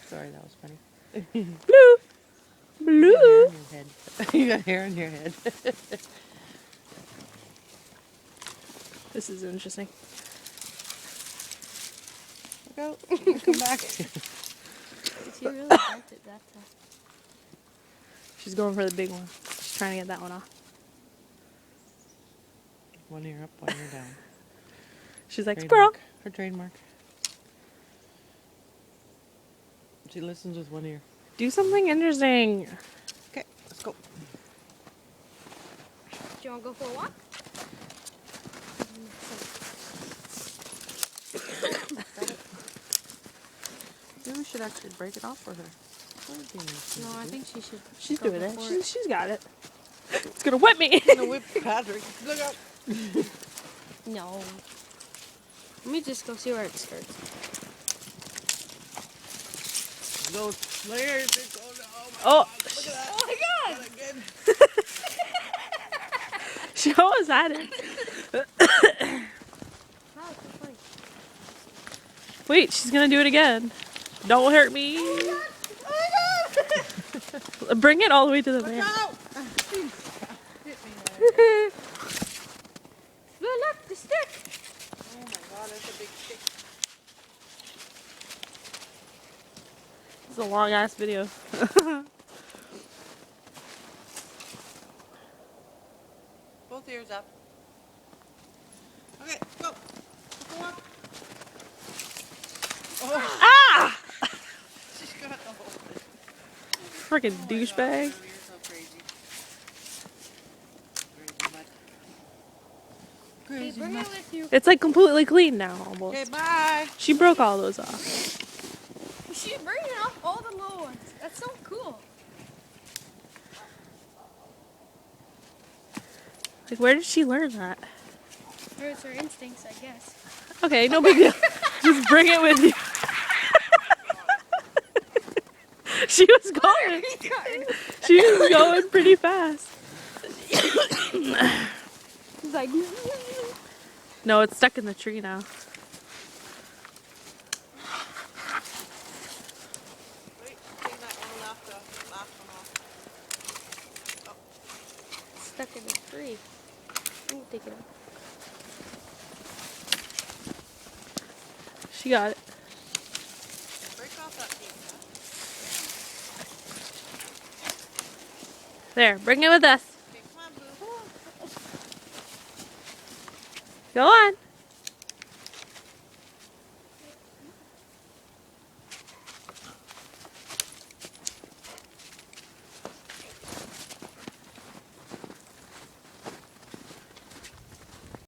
Sorry, that was funny. Blue. Blue. You got hair on your head. This is interesting. Look out. Come back. She really liked it that time. She's going for the big one. She's trying to get that one off. One ear up, one ear down. She's like, squirrel. Her trademark. She listens with one ear. Do something interesting. Okay, let's go. Do you want to go for a walk? Maybe we should actually break it off for her. No, I think she should. She's go doing it. before She's got it. It's gonna whip me. I'm gonna whip Patrick. Look out. No. Let me just go see where it starts. Those layers. Oh, Look at that. Oh my god! Not again. she almost had it. Wow, it's so funny. Wait, she's gonna do it again. Don't hurt me. Oh my god! Bring it all the way to the Look man. out. Look, the stick! Oh my god, that's a big stick. It's a long ass video. Both ears up. Okay, go. Go up. Oh, Ah! she's got the whole thing. Freaking Oh my douchebag. God, you're so crazy. Crazy mutt. Hey, Crazy bring mutt. it with you. It's like completely clean now, Okay, almost. bye. She broke all those off. She's bringing off all the little ones. That's so cool. Like, where did she learn that? Or it's her instincts, I guess. Okay, no big deal. Just bring it with you. She was going. She was going pretty fast. It's like, No, it's stuck in the tree now. Wait, take that one off, the last one off. stuck in the tree. Let me take it out. She got it. Break off that piece, huh? There, bring it with us. Okay, come on, boo. Go on.